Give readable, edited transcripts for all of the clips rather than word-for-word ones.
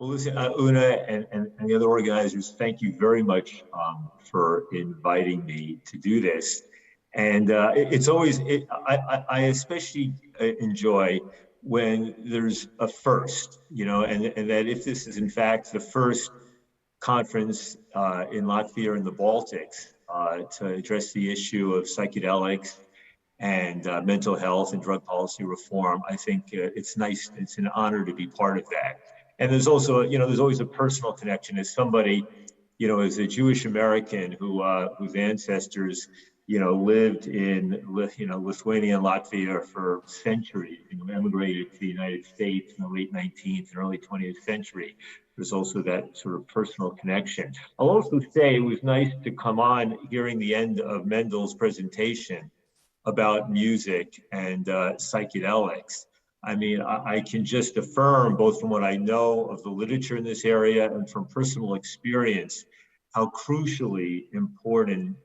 Well, listen, Una and the other organizers, thank you very much for inviting me to do this. And it's always, I especially enjoy when there's a first, you know, and that if this is in fact the first conference in Latvia and the Baltics to address the issue of psychedelics and mental health and drug policy reform, I think it's nice, it's an honor to be part of that. And there's also, you know, there's always a personal connection as somebody, you know, as a Jewish American who whose ancestors, you know, lived in, you know, Lithuania and Latvia for centuries and emigrated to the United States in the late 19th and early 20th century. There's also that sort of personal connection. I'll also say it was nice to come on hearing the end of Mendel's presentation about music and psychedelics. I mean, I can just affirm, both from what I know of the literature in this area and from personal experience, how crucially important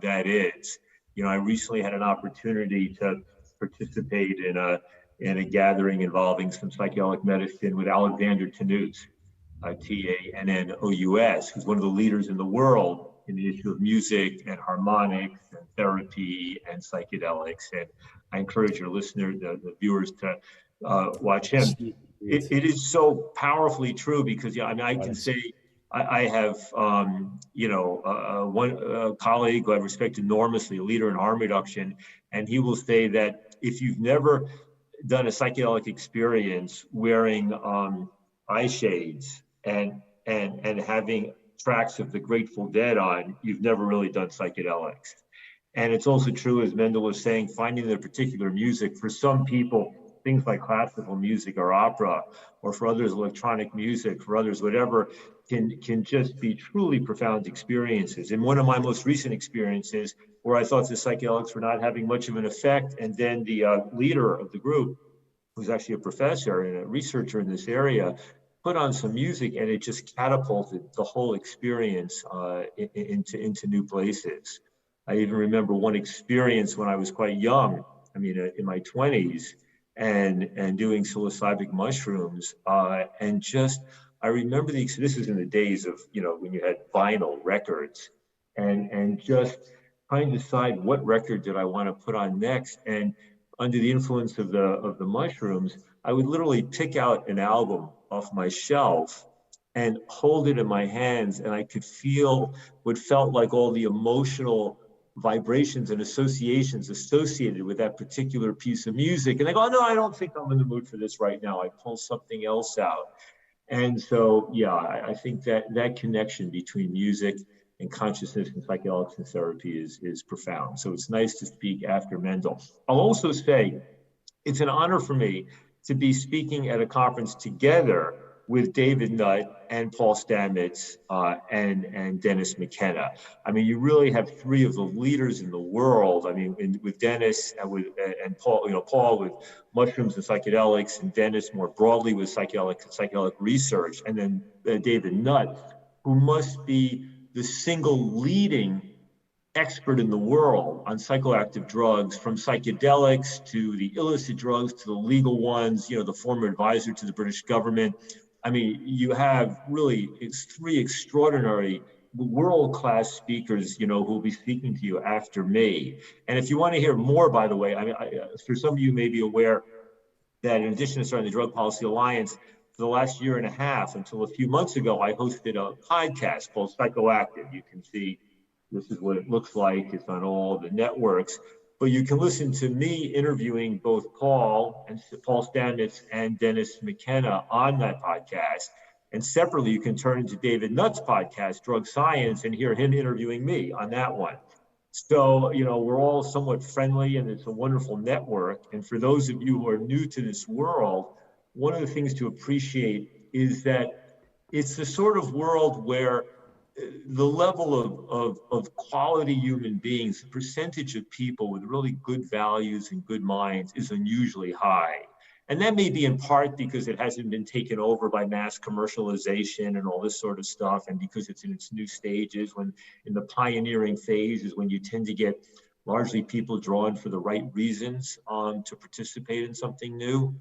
that is. You know, I recently had an opportunity to participate in a gathering involving some psychedelic medicine with Alexander Tanous, Tannous, who's one of the leaders in the world in the issue of music and harmonics and therapy and psychedelics. And I encourage your listeners, the viewers, to watch him. It is so powerfully true because, yeah, I mean, I can say I have, you know, one colleague who I respect enormously, a leader in harm reduction, and he will say that if you've never done a psychedelic experience wearing eye shades and having tracks of the Grateful Dead on, you've never really done psychedelics. And it's also true, as Mendel was saying, finding the particular music. For some people, things like classical music or opera, or for others, electronic music, for others, whatever, can just be truly profound experiences. And one of my most recent experiences, where I thought the psychedelics were not having much of an effect, and then the leader of the group, who's actually a professor and a researcher in this area, put on some music, and it just catapulted the whole experience into new places. I even remember one experience when I was quite young, I mean, in my 20s, and doing psilocybin mushrooms, and just, I remember this was in the days of, you know, when you had vinyl records, and just trying to decide what record did I want to put on next. And under the influence of the mushrooms, I would literally pick out an album off my shelf and hold it in my hands, and I could feel what felt like all the emotional vibrations and associations associated with that particular piece of music. And I go, oh, no, I don't think I'm in the mood for this right now. I pull something else out. And so, yeah, I think that connection between music and consciousness and psychedelics and therapy is profound. So it's nice to speak after Mendel. I'll also say it's an honor for me to be speaking at a conference together with David Nutt and Paul Stamets and Dennis McKenna. I mean, you really have three of the leaders in the world. I mean, with Dennis and Paul, you know, Paul with mushrooms and psychedelics, and Dennis more broadly with psychedelic research, and then David Nutt, who must be the single leading expert in the world on psychoactive drugs, from psychedelics to the illicit drugs to the legal ones, you know, the former advisor to the British government. I mean, you have really three extraordinary world-class speakers, you know, who will be speaking to you after me. And if you want to hear more, by the way, I mean, for some of you may be aware that in addition to starting the Drug Policy Alliance, for the last year and a half, until a few months ago, I hosted a podcast called Psychoactive. You can see this is what it looks like. It's on all the networks. But you can listen to me interviewing both Paul Stamets and Dennis McKenna on that podcast. And separately, you can turn into David Nutt's podcast, Drug Science, and hear him interviewing me on that one. So, you know, we're all somewhat friendly, and it's a wonderful network. And for those of you who are new to this world, one of the things to appreciate is that it's the sort of world where the level of quality human beings, the percentage of people with really good values and good minds is unusually high. And that may be in part because it hasn't been taken over by mass commercialization and all this sort of stuff, and because it's in its new stages, when in the pioneering phase is when you tend to get largely people drawn for the right reasons to participate in something new.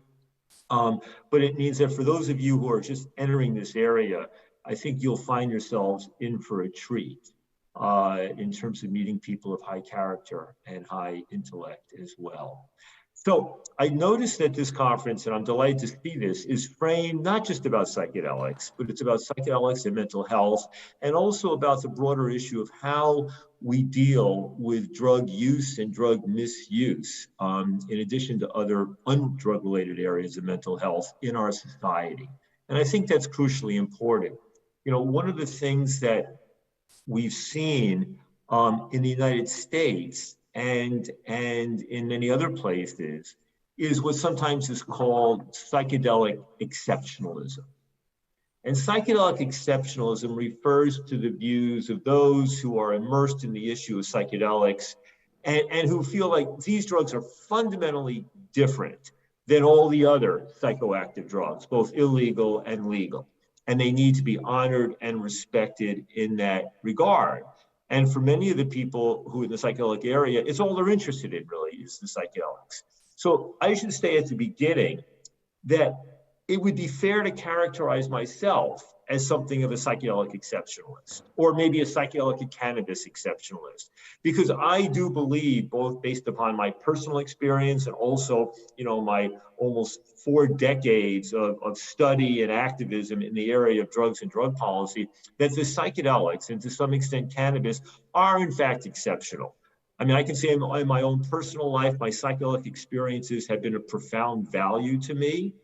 But it means that for those of you who are just entering this area, I think you'll find yourselves in for a treat in terms of meeting people of high character and high intellect as well. So I noticed that this conference, and I'm delighted to see this, is framed not just about psychedelics, but it's about psychedelics and mental health, and also about the broader issue of how we deal with drug use and drug misuse, in addition to other undrug-related areas of mental health in our society. And I think that's crucially important. You know, one of the things that we've seen in the United States and in many other places is what sometimes is called psychedelic exceptionalism. And psychedelic exceptionalism refers to the views of those who are immersed in the issue of psychedelics and who feel like these drugs are fundamentally different than all the other psychoactive drugs, both illegal and legal. And they need to be honored and respected in that regard. And for many of the people who are in the psychedelic area, it's all they're interested in really is the psychedelics. So I should say at the beginning that it would be fair to characterize myself as something of a psychedelic exceptionalist, or maybe a psychedelic cannabis exceptionalist, because I do believe, both based upon my personal experience and also, you know, my almost 4 decades of study and activism in the area of drugs and drug policy, that the psychedelics and to some extent cannabis are in fact exceptional. I mean, I can say in my own personal life, my psychedelic experiences have been of profound value to me.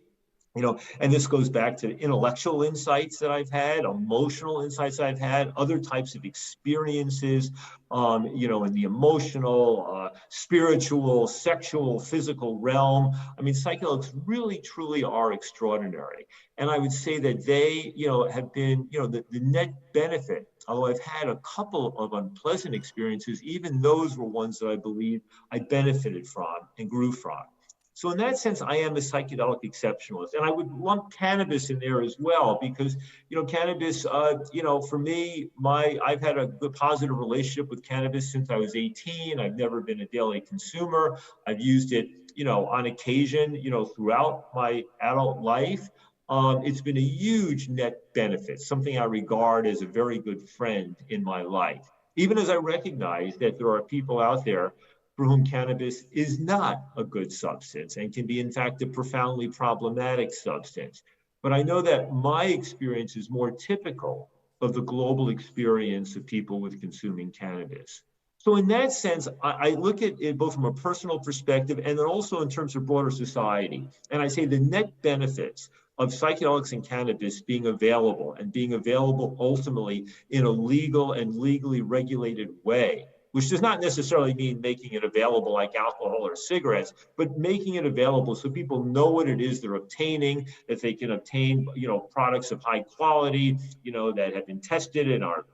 You know, and this goes back to intellectual insights that I've had, emotional insights I've had, other types of experiences, you know, in the emotional, spiritual, sexual, physical realm. I mean, psychedelics really, truly are extraordinary. And I would say that they, you know, have been, you know, the net benefit, although I've had a couple of unpleasant experiences, even those were ones that I believe I benefited from and grew from. So in that sense, I am a psychedelic exceptionalist, and I would lump cannabis in there as well because, you know, cannabis, you know, for me, I've had a good positive relationship with cannabis since I was 18. I've never been a daily consumer. I've used it, you know, on occasion, you know, throughout my adult life. It's been a huge net benefit, something I regard as a very good friend in my life, even as I recognize that there are people out there for whom cannabis is not a good substance and can be, in fact, a profoundly problematic substance. But I know that my experience is more typical of the global experience of people with consuming cannabis. So in that sense, I look at it both from a personal perspective and then also in terms of broader society. And I say the net benefits of psychedelics and cannabis being available and being available ultimately in a legal and legally regulated way, which does not necessarily mean making it available like alcohol or cigarettes, but making it available so people know what it is they're obtaining, that they can obtain, you know, products of high quality, you know, that have been tested and are,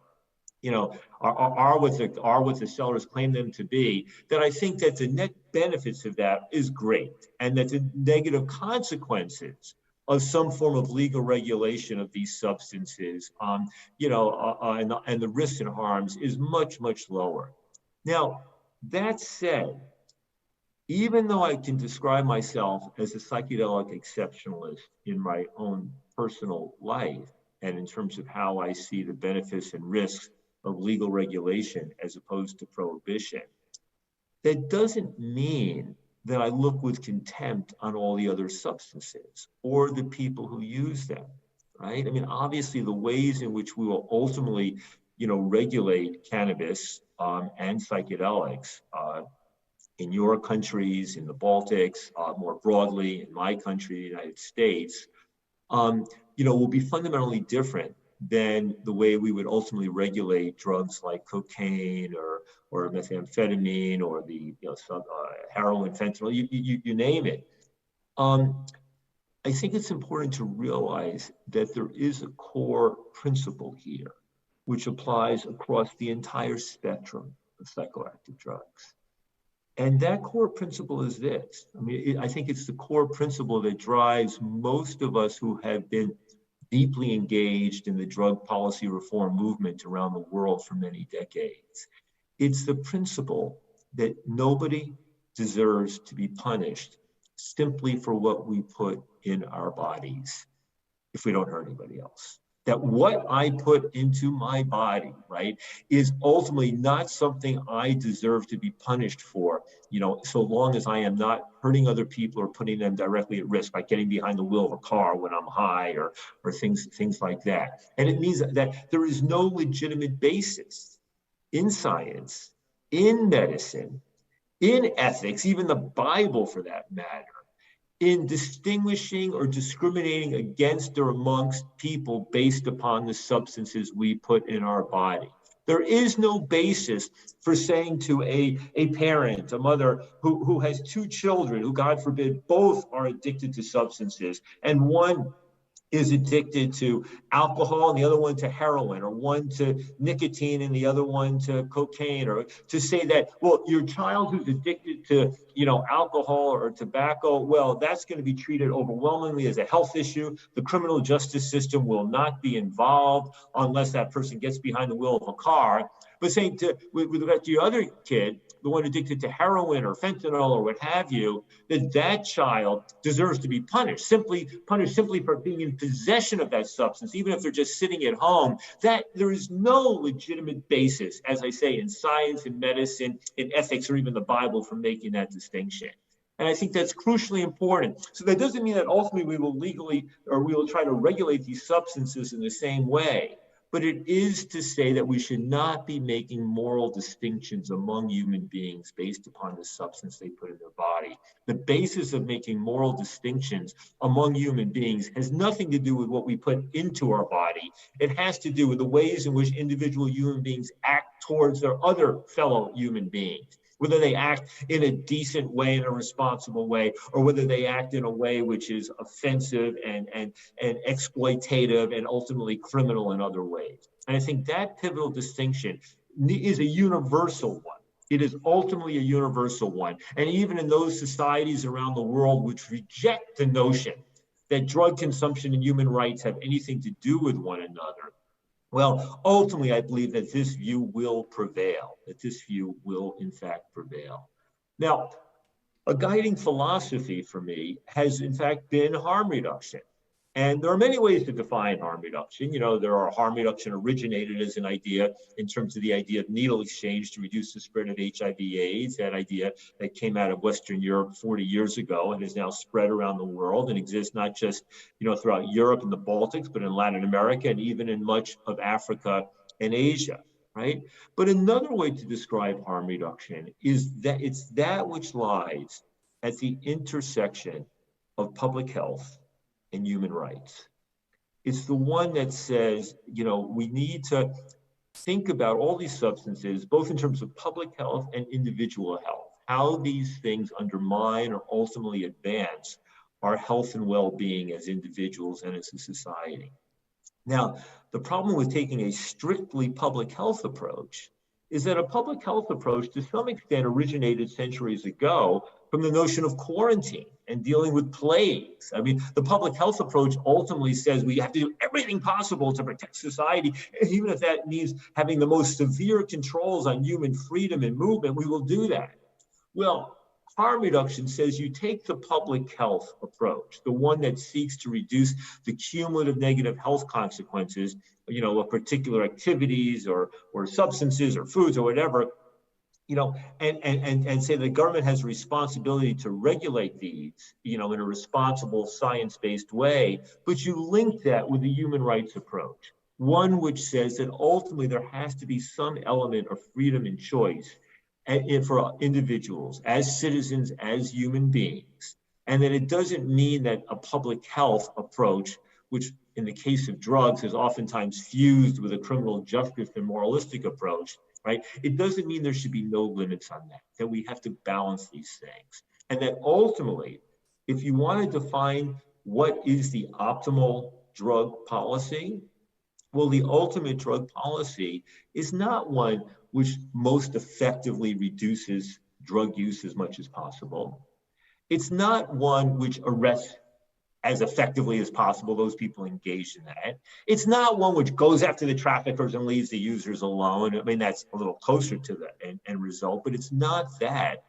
you know, are what the sellers claim them to be, that I think that the net benefits of that is great, and that the negative consequences of some form of legal regulation of these substances, you know, and the risks and harms is much, much lower. Now, that said, even though I can describe myself as a psychedelic exceptionalist in my own personal life, and in terms of how I see the benefits and risks of legal regulation as opposed to prohibition, that doesn't mean that I look with contempt on all the other substances or the people who use them, right? I mean, obviously the ways in which we will ultimately, you know, regulate cannabis and psychedelics in your countries, in the Baltics, more broadly in my country, the United States, you know, will be fundamentally different than the way we would ultimately regulate drugs like cocaine or methamphetamine or the, you know, heroin, fentanyl, you name it. I think it's important to realize that there is a core principle here, which applies across the entire spectrum of psychoactive drugs. And that core principle is this. I mean, I think it's the core principle that drives most of us who have been deeply engaged in the drug policy reform movement around the world for many decades. It's the principle that nobody deserves to be punished simply for what we put in our bodies if we don't hurt anybody else. That what I put into my body, right, is ultimately not something I deserve to be punished for, so long as I am not hurting other people or putting them directly at risk, like getting behind the wheel of a car when I'm high or things like that. And it means that there is no legitimate basis in science, in medicine, in ethics, even the Bible for that matter, in distinguishing or discriminating against or amongst people based upon the substances we put in our body. There is no basis for saying to a parent, a mother who has two children, who, God forbid, both are addicted to substances, and one is addicted to alcohol and the other one to heroin, or one to nicotine and the other one to cocaine, or to say that, well, your child who's addicted to, alcohol or tobacco, well, that's going to be treated overwhelmingly as a health issue. The criminal justice system will not be involved unless that person gets behind the wheel of a car. But saying with regard to your other kid, the one addicted to heroin or fentanyl or what have you, that child deserves to be punished simply for being in possession of that substance, even if they're just sitting at home. That there is no legitimate basis, as I say, in science, in medicine, in ethics, or even the Bible for making that distinction. And I think that's crucially important. So that doesn't mean that ultimately we will try to regulate these substances in the same way. But it is to say that we should not be making moral distinctions among human beings based upon the substance they put in their body. The basis of making moral distinctions among human beings has nothing to do with what we put into our body. It has to do with the ways in which individual human beings act towards their other fellow human beings. Whether they act in a decent way, in a responsible way, or whether they act in a way which is offensive and exploitative and ultimately criminal in other ways. And I think that pivotal distinction is a universal one. It is ultimately a universal one. And even in those societies around the world which reject the notion that drug consumption and human rights have anything to do with one another, well, ultimately, I believe that this view will prevail, that this view will, in fact, prevail. Now, a guiding philosophy for me has, in fact, been harm reduction. And there are many ways to define harm reduction. There are harm reduction originated as an idea in terms of the idea of needle exchange to reduce the spread of HIV/AIDS, that idea that came out of Western Europe 40 years ago and is now spread around the world and exists not just, throughout Europe and the Baltics, but in Latin America and even in much of Africa and Asia, right? But another way to describe harm reduction is that it's that which lies at the intersection of public health and human rights. It's the one that says, we need to think about all these substances, both in terms of public health and individual health, how these things undermine or ultimately advance our health and well-being as individuals and as a society. Now, the problem with taking a strictly public health approach is that a public health approach to some extent originated centuries ago from the notion of quarantine and dealing with plagues. I mean, the public health approach ultimately says we have to do everything possible to protect society, even if that means having the most severe controls on human freedom and movement, we will do that. Well, harm reduction says you take the public health approach, the one that seeks to reduce the cumulative negative health consequences, of particular activities or substances or foods or whatever, and say the government has a responsibility to regulate these, in a responsible science-based way, but you link that with the human rights approach, one which says that ultimately there has to be some element of freedom and choice for individuals, as citizens, as human beings, and that it doesn't mean that a public health approach, which in the case of drugs is oftentimes fused with a criminal justice and moralistic approach, right? It doesn't mean there should be no limits on that we have to balance these things. And that ultimately, if you want to define what is the optimal drug policy, well, the ultimate drug policy is not one which most effectively reduces drug use as much as possible. It's not one which arrests as effectively as possible those people engaged in that. It's not one which goes after the traffickers and leaves the users alone. I mean, that's a little closer to the end result, but it's not that.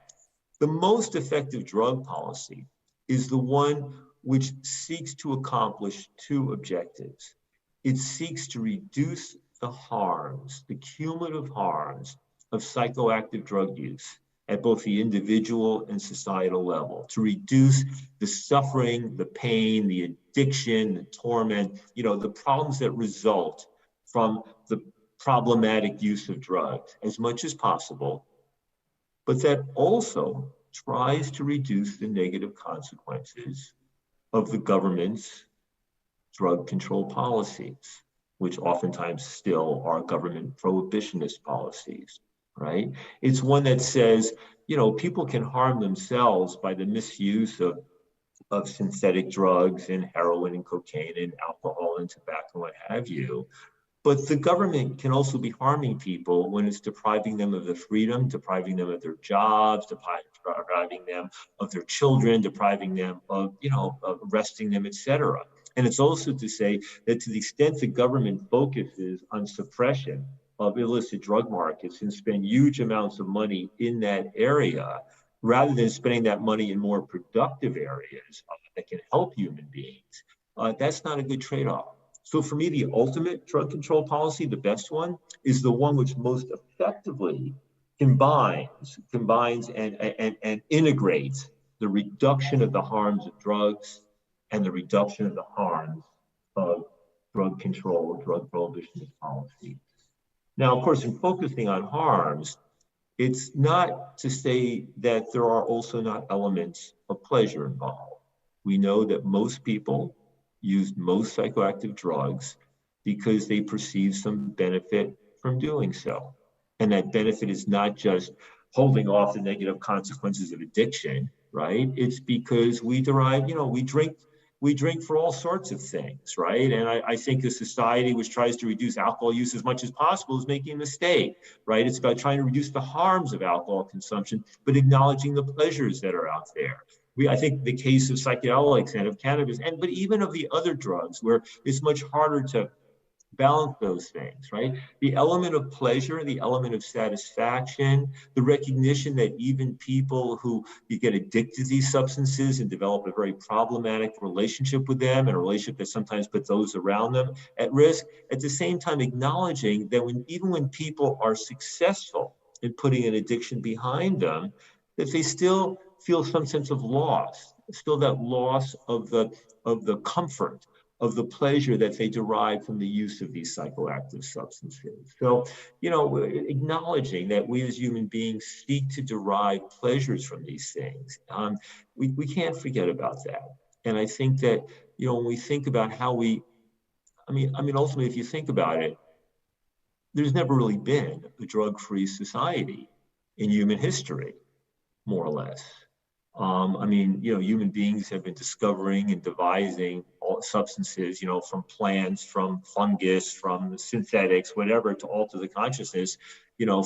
The most effective drug policy is the one which seeks to accomplish two objectives. It seeks to reduce the harms, the cumulative harms of psychoactive drug use at both the individual and societal level, to reduce the suffering, the pain, the addiction, the torment, the problems that result from the problematic use of drugs as much as possible, but that also tries to reduce the negative consequences of the government's drug control policies, which oftentimes still are government prohibitionist policies, right? It's one that says, people can harm themselves by the misuse of synthetic drugs and heroin and cocaine and alcohol and tobacco and what have you. But the government can also be harming people when it's depriving them of the freedom, depriving them of their jobs, depriving them of their children, depriving them of arresting them, etc. And it's also to say that to the extent the government focuses on suppression of illicit drug markets and spend huge amounts of money in that area, rather than spending that money in more productive areas that can help human beings, that's not a good trade-off. So for me, the ultimate drug control policy, the best one, is the one which most effectively combines and integrates the reduction of the harms of drugs and the reduction of the harms of drug control, drug prohibitionist policy. Now, of course, in focusing on harms, it's not to say that there are also not elements of pleasure involved. We know that most people use most psychoactive drugs because they perceive some benefit from doing so. And that benefit is not just holding off the negative consequences of addiction, right? It's because we derive, we drink for all sorts of things, right? And I think a society which tries to reduce alcohol use as much as possible is making a mistake, right? It's about trying to reduce the harms of alcohol consumption, but acknowledging the pleasures that are out there. I think the case of psychedelics and of cannabis, but even of the other drugs, where it's much harder to balance those things, right? The element of pleasure, the element of satisfaction, the recognition that even people who get addicted to these substances and develop a very problematic relationship with them, and a relationship that sometimes puts those around them at risk, at the same time acknowledging that even when people are successful in putting an addiction behind them, that they still feel some sense of loss, still that loss of the comfort, of the pleasure that they derive from the use of these psychoactive substances. So, acknowledging that we as human beings seek to derive pleasures from these things, we can't forget about that. And I think that, when we think about how ultimately, if you think about it, there's never really been a drug-free society in human history, more or less. Human beings have been discovering and devising all substances, from plants, from fungus, from synthetics, whatever, to alter the consciousness,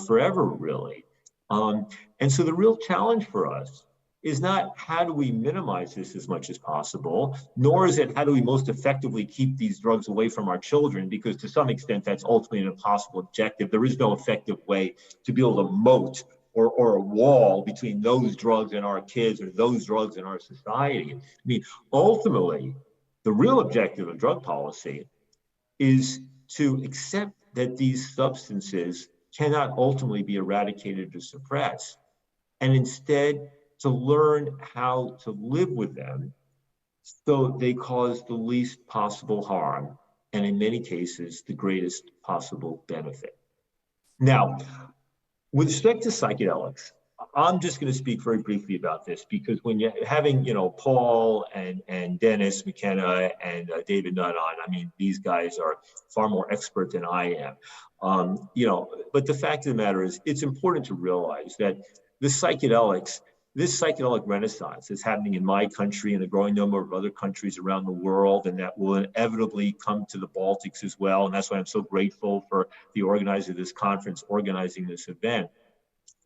forever, really. And so the real challenge for us is not how do we minimize this as much as possible, nor is it how do we most effectively keep these drugs away from our children, because to some extent that's ultimately an impossible objective. There is no effective way to be able to moat or a wall between those drugs and our kids or those drugs in our society. Ultimately, the real objective of drug policy is to accept that these substances cannot ultimately be eradicated or suppressed, and instead to learn how to live with them so they cause the least possible harm, and in many cases, the greatest possible benefit. Now, with respect to psychedelics, I'm just going to speak very briefly about this, because when you're having, Paul and Dennis McKenna and David Nutt on, these guys are far more expert than I am. But the fact of the matter is, it's important to realize that this psychedelic renaissance that's happening in my country and a growing number of other countries around the world, and that will inevitably come to the Baltics as well. And that's why I'm so grateful for the organizer of this conference organizing this event.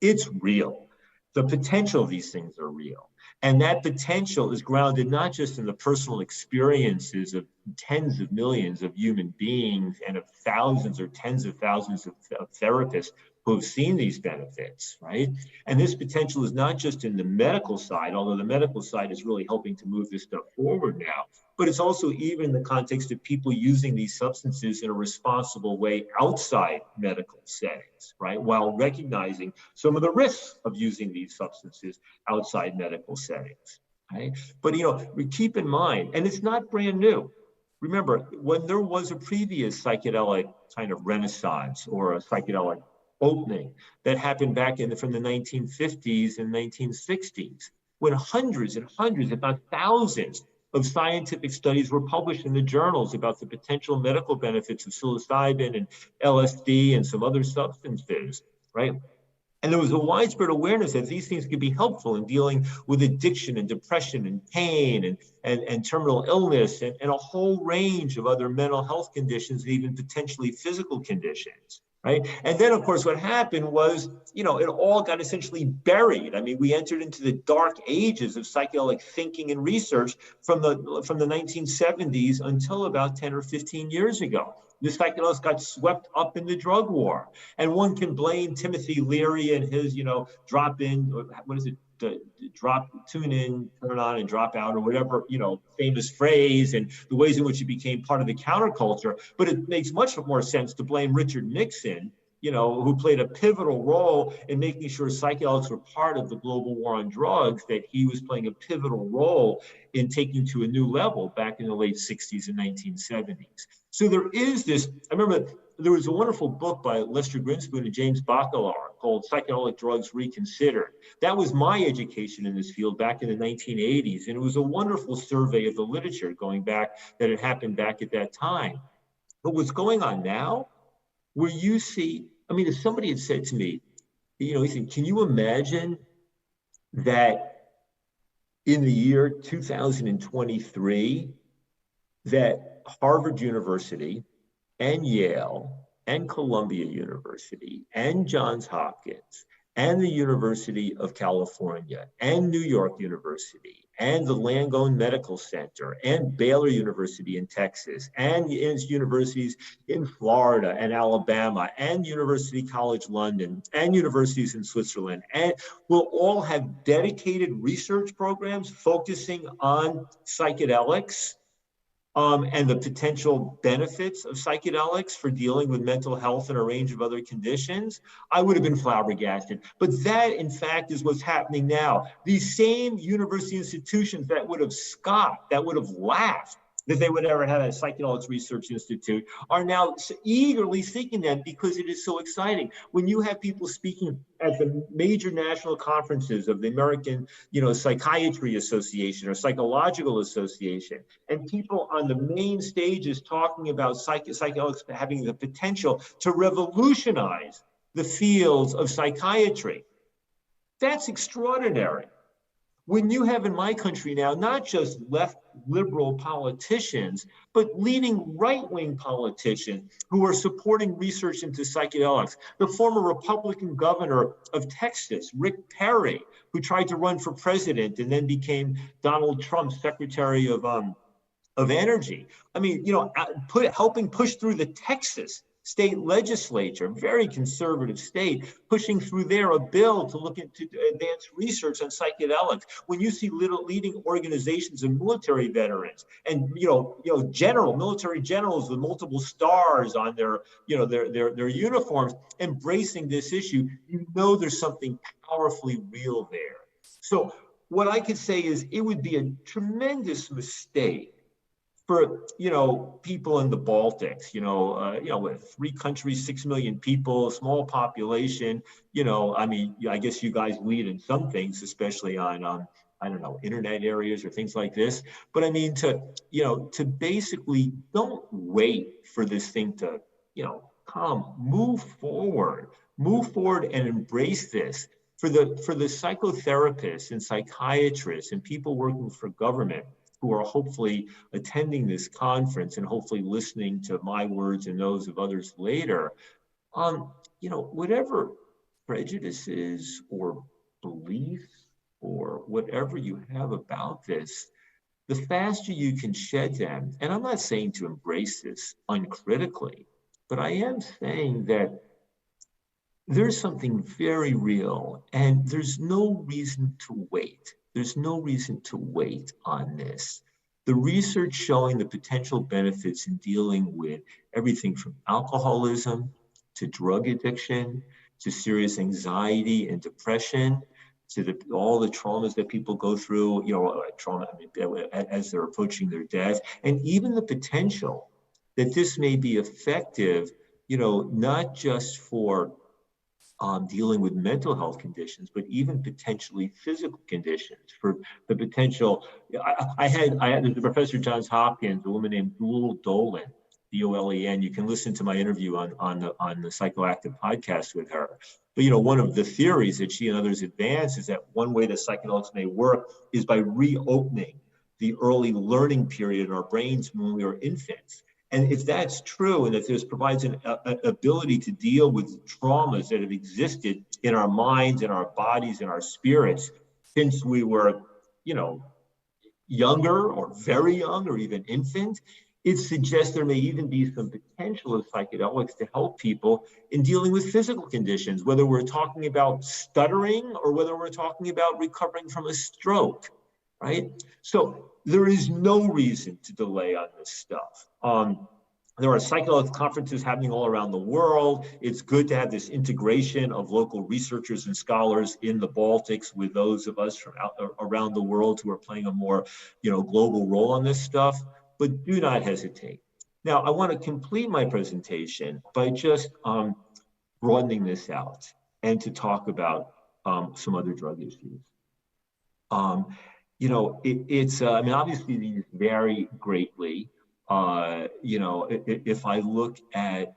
It's real. The potential of these things are real. And that potential is grounded not just in the personal experiences of tens of millions of human beings and of thousands or tens of thousands of therapists who have seen these benefits, right? And this potential is not just in the medical side, although the medical side is really helping to move this stuff forward now, but it's also even in the context of people using these substances in a responsible way outside medical settings, right? While recognizing some of the risks of using these substances outside medical settings, right? But, we keep in mind, and it's not brand new. Remember, when there was a previous psychedelic kind of renaissance or a psychedelic opening that happened back from the 1950s and 1960s, when hundreds and hundreds, if not thousands, of scientific studies were published in the journals about the potential medical benefits of psilocybin and LSD and some other substances, right? And there was a widespread awareness that these things could be helpful in dealing with addiction and depression and pain and terminal illness and a whole range of other mental health conditions and even potentially physical conditions, right? And then, of course, what happened was, it all got essentially buried. I mean, we entered into the dark ages of psychedelic thinking and research from the 1970s until about 10 or 15 years ago. The psychedelics got swept up in the drug war. And one can blame Timothy Leary and his, drop in, what is it? Tune in, turn on, and drop out, or whatever, famous phrase, and the ways in which it became part of the counterculture. But it makes much more sense to blame Richard Nixon, who played a pivotal role in making sure psychedelics were part of the global war on drugs, that he was playing a pivotal role in taking to a new level back in the late 60s and 1970s. So there is this, I remember there was a wonderful book by Lester Grinspoon and James Bacalar called Psychedelic Drugs Reconsidered. That was my education in this field back in the 1980s. And it was a wonderful survey of the literature going back that had happened back at that time. But what's going on now, where you see, if somebody had said to me, he said, can you imagine that in the year 2023, that Harvard University and Yale and Columbia University and Johns Hopkins and the University of California and New York University and the Langone Medical Center and Baylor University in Texas and universities in Florida and Alabama and University College London and universities in Switzerland, and will all have dedicated research programs focusing on psychedelics and the potential benefits of psychedelics for dealing with mental health and a range of other conditions, I would have been flabbergasted. But that, in fact, is what's happening now. These same university institutions that would have scoffed, that would have laughed that they would ever have a psychedelics research institute, are now eagerly seeking them because it is so exciting. When you have people speaking at the major national conferences of the American, Psychiatry Association or Psychological Association, and people on the main stages talking about psychedelics having the potential to revolutionize the fields of psychiatry, that's extraordinary. When you have in my country now, not just left liberal politicians, but leading right-wing politicians who are supporting research into psychedelics. The former Republican governor of Texas, Rick Perry, who tried to run for president and then became Donald Trump's Secretary of Energy. Helping push through the Texas state legislature, very conservative state, pushing through there a bill to look into advanced research on psychedelics. When you see leading organizations of military veterans and military generals with multiple stars on their uniforms embracing this issue, there's something powerfully real there. So what I could say is it would be a tremendous mistake for people in the Baltics, with 3 countries, 6 million people, small population, I guess you guys lead in some things, especially on internet areas or things like this. But to basically don't wait for this thing to, move forward and embrace this. For the psychotherapists and psychiatrists and people working for government who are hopefully attending this conference and hopefully listening to my words and those of others later, whatever prejudices or beliefs or whatever you have about this, the faster you can shed them, and I'm not saying to embrace this uncritically, but I am saying that there's something very real, and there's no reason to wait. There's no reason to wait on this. The research showing the potential benefits in dealing with everything from alcoholism to drug addiction to serious anxiety and depression to all the traumas that people go through, trauma as they're approaching their death, and even the potential that this may be effective, not just for dealing with mental health conditions, but even potentially physical conditions. For the potential, I had Professor Johns Hopkins, a woman named Dolan, Dolen. You can listen to my interview on the Psychoactive podcast with her. But one of the theories that she and others advance is that one way that psychedelics may work is by reopening the early learning period in our brains when we were infants. And if that's true, and if this provides an ability to deal with traumas that have existed in our minds, in our bodies, in our spirits since we were, younger or very young or even infant, it suggests there may even be some potential of psychedelics to help people in dealing with physical conditions, whether we're talking about stuttering or whether we're talking about recovering from a stroke, right? So there is no reason to delay on this stuff. There are psychedelic conferences happening all around the world. It's good to have this integration of local researchers and scholars in the Baltics with those of us from around the world who are playing a more, global role on this stuff. But do not hesitate. Now, I want to complete my presentation by just broadening this out and to talk about some other drug issues. Obviously these vary greatly. If I look at,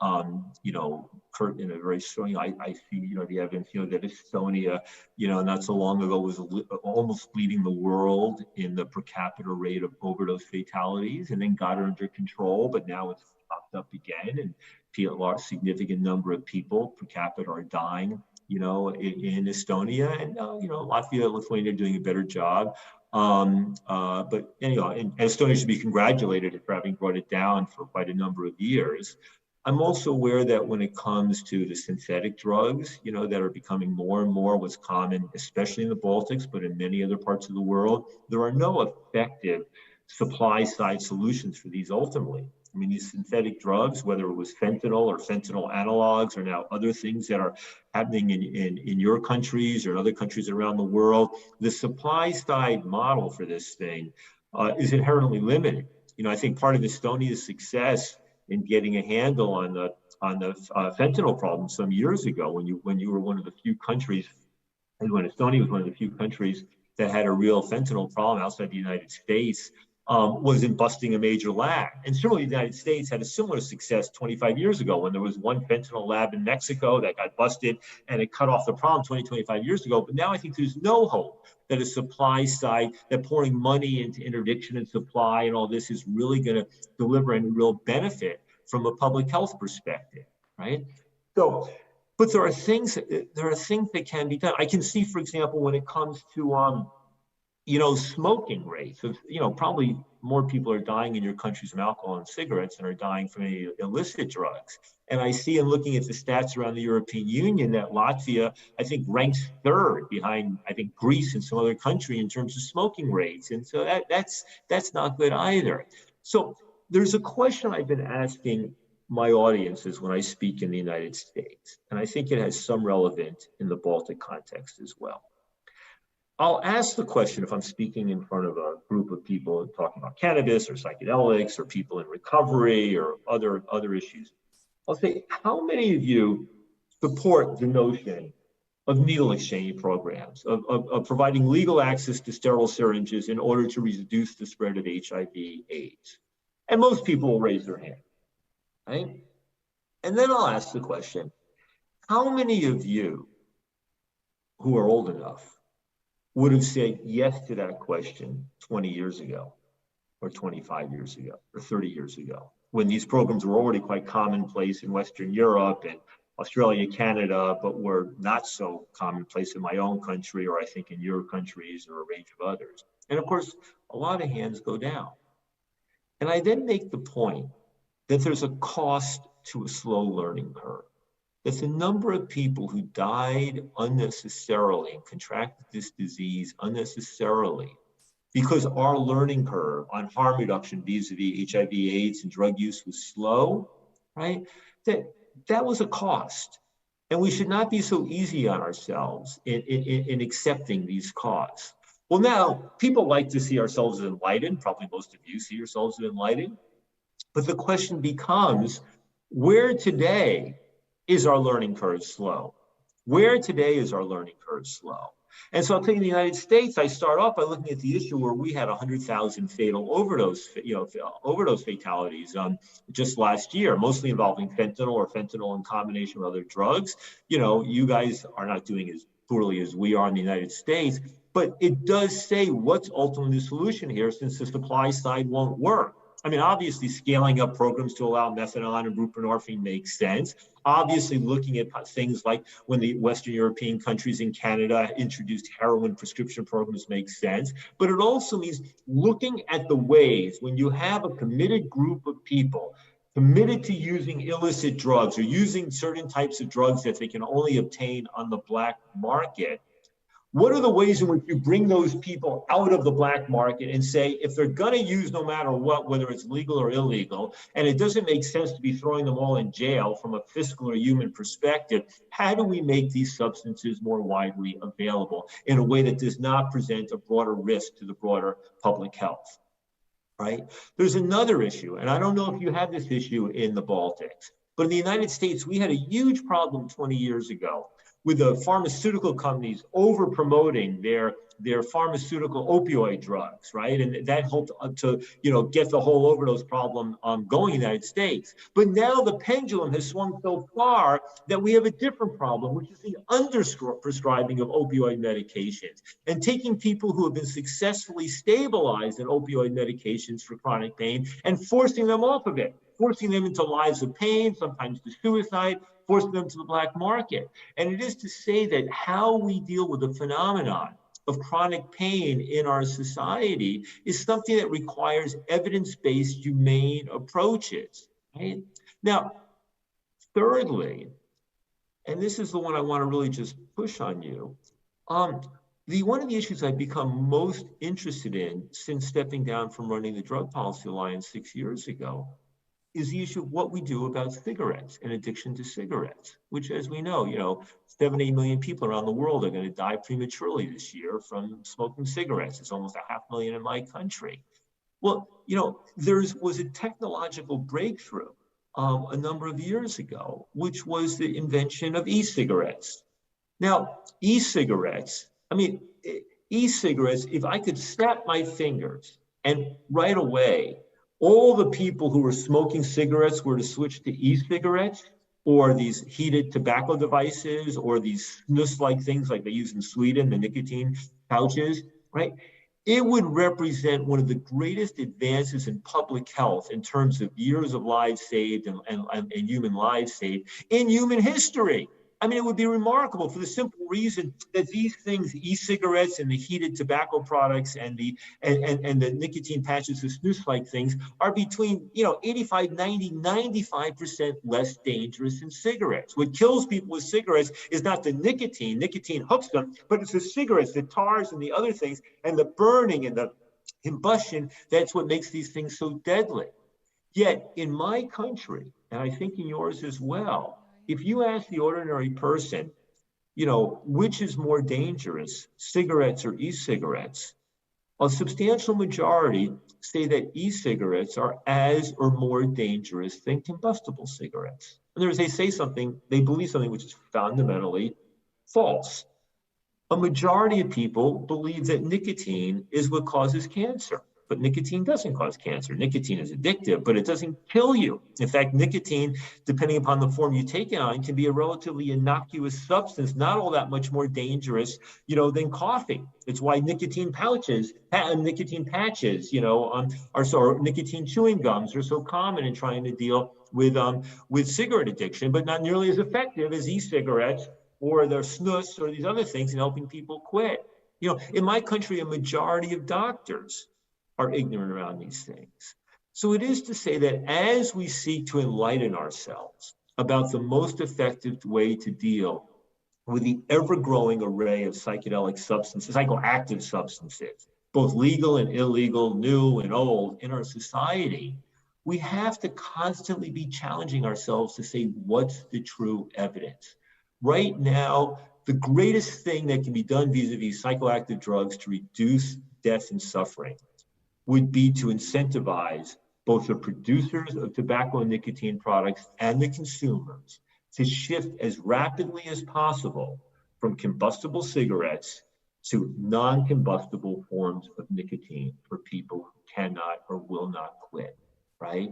Kurt in a very strong, I see, the evidence, that Estonia, not so long ago was almost leading the world in the per capita rate of overdose fatalities, and then got it under control, but now it's popped up again, and a significant number of people per capita are dying, in Estonia, and, Latvia, Lithuania are doing a better job. But anyway, and Estonia should be congratulated for having brought it down for quite a number of years. I'm also aware that when it comes to the synthetic drugs, that are becoming more and more what's common, especially in the Baltics, but in many other parts of the world, there are no effective supply side solutions for these ultimately. I mean, these synthetic drugs, whether it was fentanyl or fentanyl analogs, or now other things that are happening in your countries or in other countries around the world, the supply side model for this thing is inherently limited. I think part of Estonia's success in getting a handle on the fentanyl problem some years ago, when you were one of the few countries, and when Estonia was one of the few countries that had a real fentanyl problem outside the United States, was in busting a major lab. And certainly the United States had a similar success 25 years ago when there was one fentanyl lab in Mexico that got busted and it cut off the problem 25 years ago. But now I think there's no hope that a supply side, that pouring money into interdiction and supply and all this is really going to deliver any real benefit from a public health perspective, right? So, but there are things that can be done. I can see, for example, when it comes to smoking rates of, probably more people are dying in your countries from alcohol and cigarettes than are dying from any illicit drugs. And I see in looking at the stats around the European Union that Latvia, I think, ranks third behind, I think, Greece and some other country in terms of smoking rates. And so that's not good either. So there's a question I've been asking my audiences when I speak in the United States, and I think it has some relevance in the Baltic context as well. I'll ask the question if I'm speaking in front of a group of people talking about cannabis or psychedelics or people in recovery or other issues. I'll say, how many of you support the notion of needle exchange programs, of providing legal access to sterile syringes in order to reduce the spread of HIV/AIDS? And most people will raise their hand, right? And then I'll ask the question, how many of you who are old enough would have said yes to that question 20 years ago, or 25 years ago, or 30 years ago, when these programs were already quite commonplace in Western Europe and Australia, Canada, but were not so commonplace in my own country, or I think in your countries, or a range of others. And of course, a lot of hands go down. And I then make the point that there's a cost to a slow learning curve, that the number of people who died unnecessarily and contracted this disease unnecessarily because our learning curve on harm reduction vis-a-vis HIV, AIDS, and drug use was slow, right? That was a cost. And we should not be so easy on ourselves in accepting these costs. Well, now, people like to see ourselves as enlightened. Probably most of you see yourselves as enlightened. But the question becomes, where today is our learning curve slow? Where today is our learning curve slow? And so I'll tell you, in the United States, I start off by looking at the issue where we had 100,000 fatal overdose fatalities just last year, mostly involving fentanyl or fentanyl in combination with other drugs. You guys are not doing as poorly as we are in the United States, but it does say what's ultimately the solution here, since the supply side won't work. I mean, obviously scaling up programs to allow methadone and buprenorphine makes sense. Obviously looking at things like when the Western European countries and Canada introduced heroin prescription programs makes sense. But it also means looking at the ways when you have a committed group of people committed to using illicit drugs or using certain types of drugs that they can only obtain on the black market. What are the ways in which you bring those people out of the black market and say, if they're going to use no matter what, whether it's legal or illegal, and it doesn't make sense to be throwing them all in jail from a fiscal or human perspective, how do we make these substances more widely available in a way that does not present a broader risk to the broader public health, right? There's another issue, and I don't know if you have this issue in the Baltics, but in the United States, we had a huge problem 20 years ago with the pharmaceutical companies over promoting their pharmaceutical opioid drugs, right? And that helped to get the whole overdose problem going in the United States. But now the pendulum has swung so far that we have a different problem, which is the underprescribing of opioid medications and taking people who have been successfully stabilized in opioid medications for chronic pain and forcing them off of it, forcing them into lives of pain, sometimes to suicide, forcing them to the black market. And it is to say that how we deal with the phenomenon of chronic pain in our society is something that requires evidence-based, humane approaches, right? Now, thirdly, and this is the one I want to really just push on you, one of the issues I've become most interested in since stepping down from running the Drug Policy Alliance 6 years ago is the issue of what we do about cigarettes and addiction to cigarettes, which, as we know, 70 million people around the world are going to die prematurely this year from smoking cigarettes. It's almost 500,000 in my country. Well, there was a technological breakthrough a number of years ago, which was the invention of e-cigarettes. Now, e-cigarettes, if I could snap my fingers and right away, all the people who were smoking cigarettes were to switch to e-cigarettes or these heated tobacco devices or these snus-like things like they use in Sweden, the nicotine pouches, right? It would represent one of the greatest advances in public health in terms of years of lives saved and human lives saved in human history. It would be remarkable for the simple reason that these things, e-cigarettes and the heated tobacco products and the nicotine patches, the snus-like things, are between 85, 90, 95% less dangerous than cigarettes. What kills people with cigarettes is not the nicotine. Nicotine hooks them, but it's the cigarettes, the tars and the other things, and the burning and the combustion. That's what makes these things so deadly. Yet in my country, and I think in yours as well, if you ask the ordinary person, which is more dangerous, cigarettes or e-cigarettes, a substantial majority say that e-cigarettes are as or more dangerous than combustible cigarettes. In other words, they believe something which is fundamentally false. A majority of people believe that nicotine is what causes cancer. But nicotine doesn't cause cancer. Nicotine is addictive, but it doesn't kill you. In fact, nicotine, depending upon the form you take it on, can be a relatively innocuous substance, not all that much more dangerous, than coffee. It's why nicotine patches, or nicotine chewing gums are so common in trying to deal with cigarette addiction, but not nearly as effective as e-cigarettes or the snus or these other things in helping people quit. In my country, a majority of doctors are ignorant around these things. So it is to say that as we seek to enlighten ourselves about the most effective way to deal with the ever-growing array of psychedelic substances, psychoactive substances, both legal and illegal, new and old, in our society, we have to constantly be challenging ourselves to say, what's the true evidence? Right now, the greatest thing that can be done vis-a-vis psychoactive drugs to reduce death and suffering would be to incentivize both the producers of tobacco and nicotine products and the consumers to shift as rapidly as possible from combustible cigarettes to non-combustible forms of nicotine for people who cannot or will not quit, right?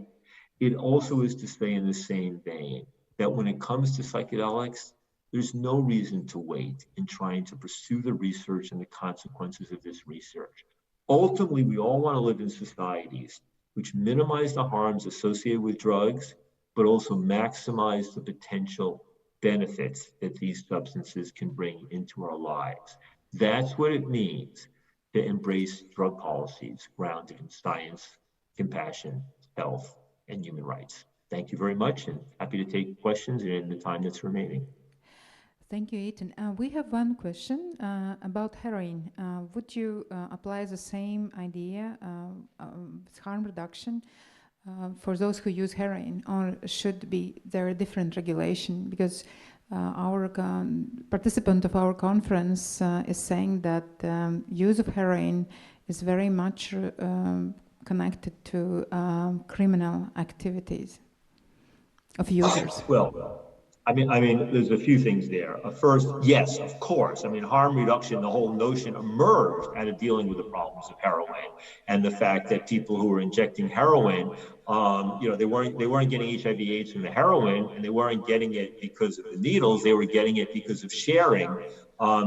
It also is to say in the same vein that when it comes to psychedelics, there's no reason to wait in trying to pursue the research and the consequences of this research. Ultimately, we all want to live in societies which minimize the harms associated with drugs, but also maximize the potential benefits that these substances can bring into our lives. That's what it means to embrace drug policies grounded in science, compassion, health, and human rights. Thank you very much, and happy to take questions in the time that's remaining. Thank you, Ītan. We have one question about heroin. Would you apply the same idea, harm reduction, for those who use heroin, or should be there a different regulation? Because our participant of our conference is saying that use of heroin is very much connected to criminal activities of users. Well, I mean, there's a few things there. First, yes, of course. I mean, harm reduction, the whole notion emerged out of dealing with the problems of heroin and the fact that people who were injecting heroin, they weren't getting HIV/AIDS from the heroin, and they weren't getting it because of the needles. They were getting it because of sharing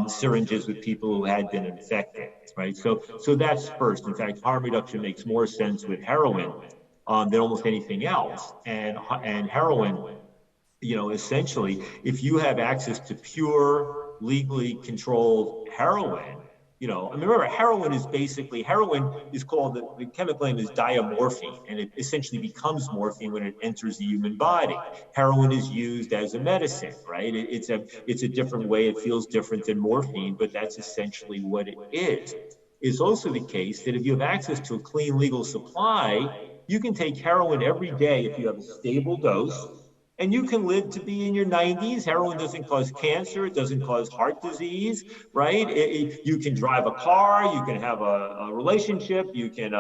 syringes with people who had been infected, right? So that's first. In fact, harm reduction makes more sense with heroin than almost anything else. And heroin, essentially, if you have access to pure, legally controlled heroin, remember, heroin is called, the chemical name is diamorphine, and it essentially becomes morphine when it enters the human body. Heroin is used as a medicine, right? It's a different way, it feels different than morphine, but that's essentially what it is. It's also the case that if you have access to a clean legal supply, you can take heroin every day if you have a stable dose, and you can live to be in your 90s. Heroin doesn't cause cancer. It doesn't cause heart disease, right? You can drive a car. You can have a relationship. You can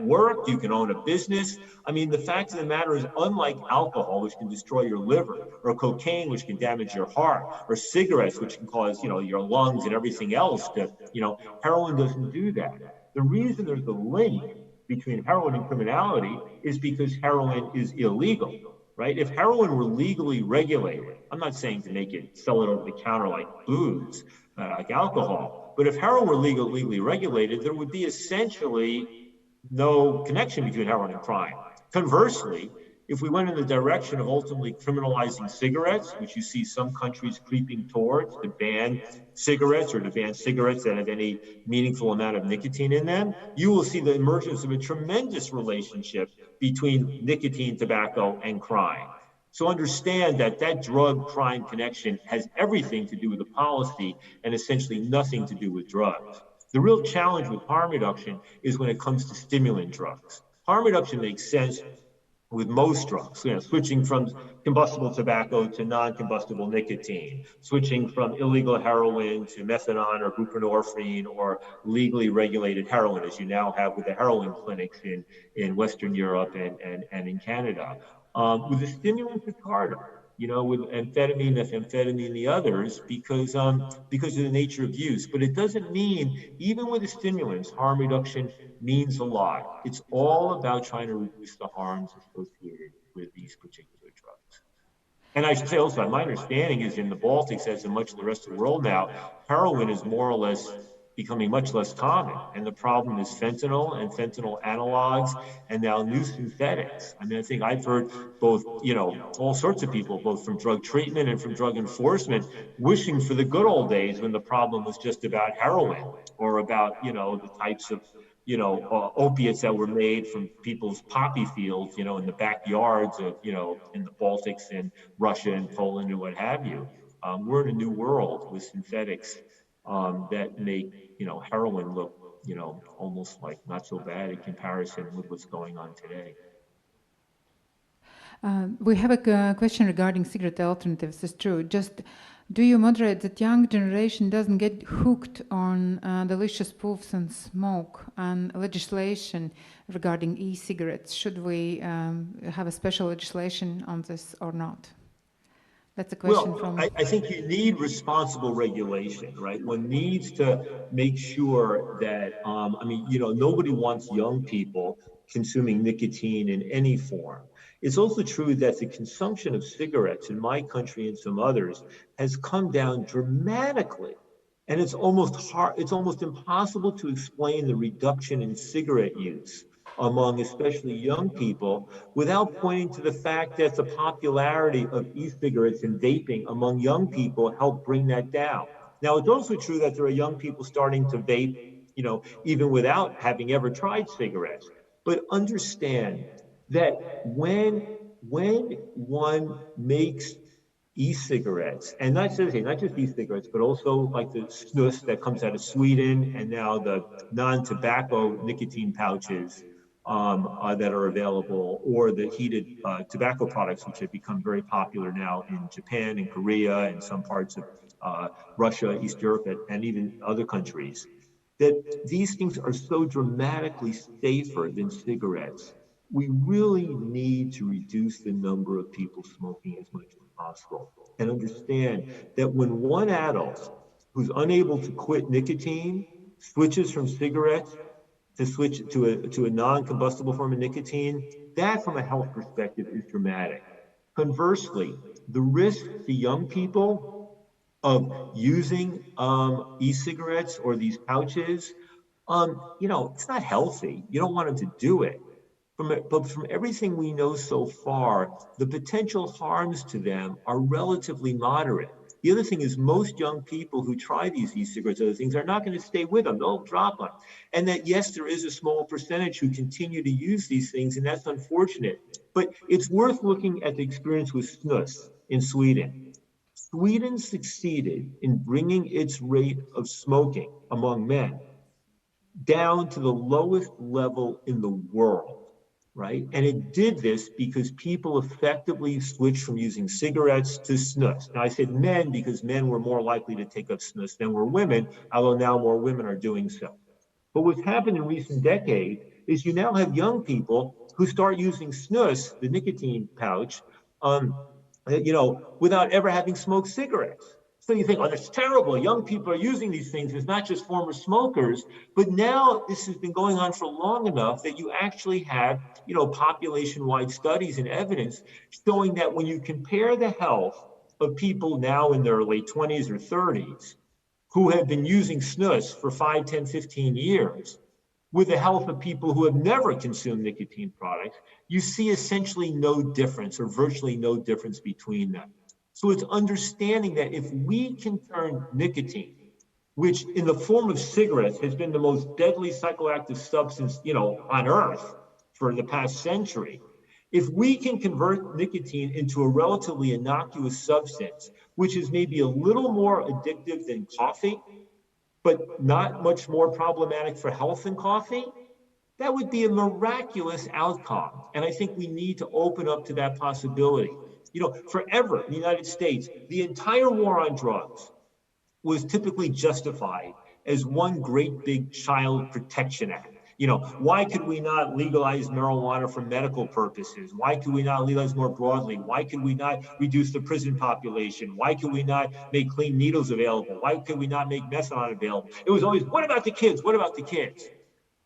work. You can own a business. I mean, the fact of the matter is, unlike alcohol, which can destroy your liver, or cocaine, which can damage your heart, or cigarettes, which can cause, your lungs and everything else, heroin doesn't do that. The reason there's a link between heroin and criminality is because heroin is illegal, right? If heroin were legally regulated, I'm not saying to sell it over the counter like booze, like alcohol, but if heroin were legally regulated, there would be essentially no connection between heroin and crime. Conversely, if we went in the direction of ultimately criminalizing cigarettes, which you see some countries creeping towards, to ban cigarettes or to ban cigarettes that have any meaningful amount of nicotine in them, you will see the emergence of a tremendous relationship between nicotine, tobacco, and crime. So understand that drug-crime connection has everything to do with the policy and essentially nothing to do with drugs. The real challenge with harm reduction is when it comes to stimulant drugs. Harm reduction makes sense with most drugs, switching from combustible tobacco to non-combustible nicotine, switching from illegal heroin to methadone or buprenorphine or legally regulated heroin, as you now have with the heroin clinics in Western Europe and in Canada. With the stimulants, it's harder, with amphetamine, methamphetamine, the others, because of the nature of use. But it doesn't mean, even with the stimulants, harm reduction means a lot. It's all about trying to reduce the harms associated with these particular drugs. And I should say also, my understanding is in the Baltics, as in much of the rest of the world now, heroin is more or less becoming much less common. And the problem is fentanyl and fentanyl analogs and now new synthetics. I mean, I think I've heard both, all sorts of people, both from drug treatment and from drug enforcement, wishing for the good old days when the problem was just about heroin or about, the types of opiates that were made from people's poppy fields, in the backyards of, in the Baltics and Russia and Poland and what have you. We're in a new world with synthetics that make, heroin look, almost like not so bad in comparison with what's going on today. We have a question regarding cigarette alternatives. It's true. Just do you moderate that young generation doesn't get hooked on delicious puffs and smoke and legislation regarding e-cigarettes? Should we have a special legislation on this or not? That's a question from... I think you need responsible regulation, right? One needs to make sure that, nobody wants young people consuming nicotine in any form. It's also true that the consumption of cigarettes in my country and some others has come down dramatically. And it's almost impossible to explain the reduction in cigarette use among especially young people without pointing to the fact that the popularity of e-cigarettes and vaping among young people helped bring that down. Now, it's also true that there are young people starting to vape, even without having ever tried cigarettes. But understand that when one makes e-cigarettes, and not just e-cigarettes, but also like the snus that comes out of Sweden, and now the non-tobacco nicotine pouches that are available, or the heated tobacco products, which have become very popular now in Japan and Korea and some parts of Russia, East Europe, and even other countries, that these things are so dramatically safer than cigarettes. We really need to reduce the number of people smoking as much as possible, and understand that when one adult who's unable to quit nicotine switches from cigarettes to switch to a non-combustible form of nicotine, that from a health perspective is dramatic. Conversely, the risk to young people of using e-cigarettes or these pouches, it's not healthy. You don't want them to do it. But from everything we know so far, the potential harms to them are relatively moderate. The other thing is most young people who try these e-cigarettes, other things, are not going to stay with them. They'll drop them. And that, yes, there is a small percentage who continue to use these things, and that's unfortunate. But it's worth looking at the experience with snus in Sweden. Sweden succeeded in bringing its rate of smoking among men down to the lowest level in the world. Right? And it did this because people effectively switched from using cigarettes to snus. Now, I said men because men were more likely to take up snus than were women, although now more women are doing so. But what's happened in recent decades is you now have young people who start using snus, the nicotine pouch, without ever having smoked cigarettes. So you think, oh, that's terrible. Young people are using these things. It's not just former smokers. But now this has been going on for long enough that you actually have, population-wide studies and evidence showing that when you compare the health of people now in their late 20s or 30s who have been using snus for 5, 10, 15 years with the health of people who have never consumed nicotine products, you see essentially no difference or virtually no difference between them. So it's understanding that if we can turn nicotine, which in the form of cigarettes has been the most deadly psychoactive substance, on earth for the past century, if we can convert nicotine into a relatively innocuous substance, which is maybe a little more addictive than coffee, but not much more problematic for health than coffee, that would be a miraculous outcome. And I think we need to open up to that possibility. Forever in the United States, the entire war on drugs was typically justified as one great big child protection act. Why could we not legalize marijuana for medical purposes? Why could we not legalize more broadly? Why could we not reduce the prison population? Why could we not make clean needles available? Why could we not make methadone available? It was always, what about the kids? What about the kids?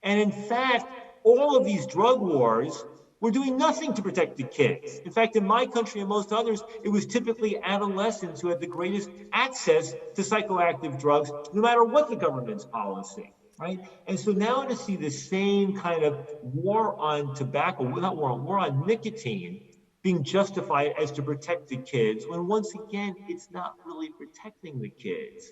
And in fact, all of these drug wars were doing nothing to protect the kids. In fact, in my country and most others, it was typically adolescents who had the greatest access to psychoactive drugs, no matter what the government's policy, right? And so now to see the same kind of war on tobacco, war on nicotine being justified as to protect the kids, when once again, it's not really protecting the kids,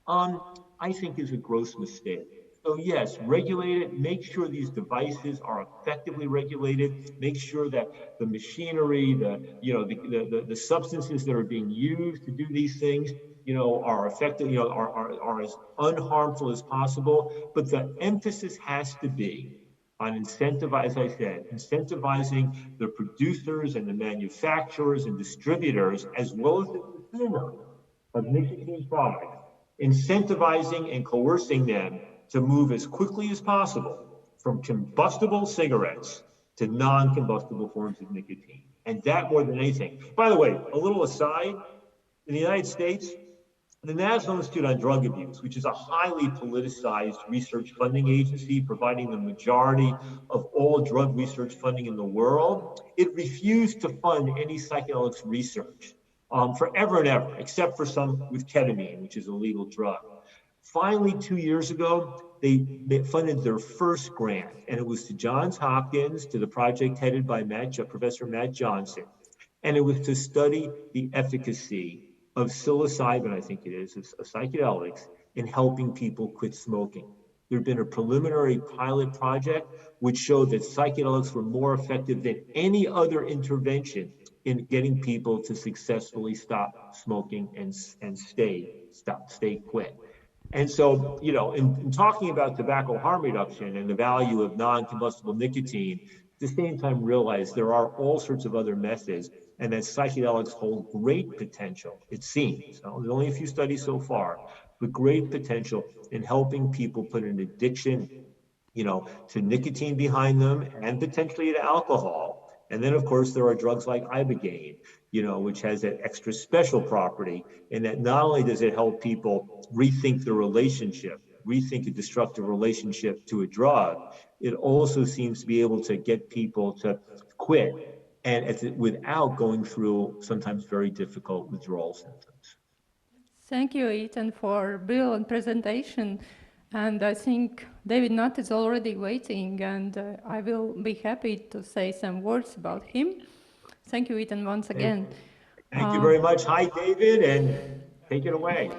I think is a gross mistake. So yes, regulate it, make sure these devices are effectively regulated, make sure that the machinery, the substances that are being used to do these things, are effective, are as unharmful as possible. But the emphasis has to be on incentivizing the producers and the manufacturers and distributors, as well as the consumers of nicotine products, incentivizing and coercing them to move as quickly as possible from combustible cigarettes to non-combustible forms of nicotine. And that more than anything. By the way, a little aside, in the United States, the National Institute on Drug Abuse, which is a highly politicized research funding agency providing the majority of all drug research funding in the world, it refused to fund any psychedelics research forever and ever, except for some with ketamine, which is a legal drug. Finally, 2 years ago, they funded their first grant, and it was to Johns Hopkins, to the project headed by Professor Matt Johnson, and it was to study the efficacy of psilocybin, I think it is, of psychedelics, in helping people quit smoking. There had been a preliminary pilot project which showed that psychedelics were more effective than any other intervention in getting people to successfully stop smoking and stay quit. And so, in talking about tobacco harm reduction and the value of non-combustible nicotine, at the same time realize there are all sorts of other methods, and that psychedelics hold great potential, it seems. Now, there's only a few studies so far, but great potential in helping people put an addiction, to nicotine behind them and potentially to alcohol. And then, of course, there are drugs like Ibogaine, which has that extra special property, in that not only does it help people rethink the relationship, rethink a destructive relationship to a drug, it also seems to be able to get people to quit, and without going through sometimes very difficult withdrawal symptoms. Thank you, Ītana, for a brilliant presentation. And I think David Nutt is already waiting, and I will be happy to say some words about him. Thank you, Ītana, once again. Thank you very much. Hi, David, and take it away.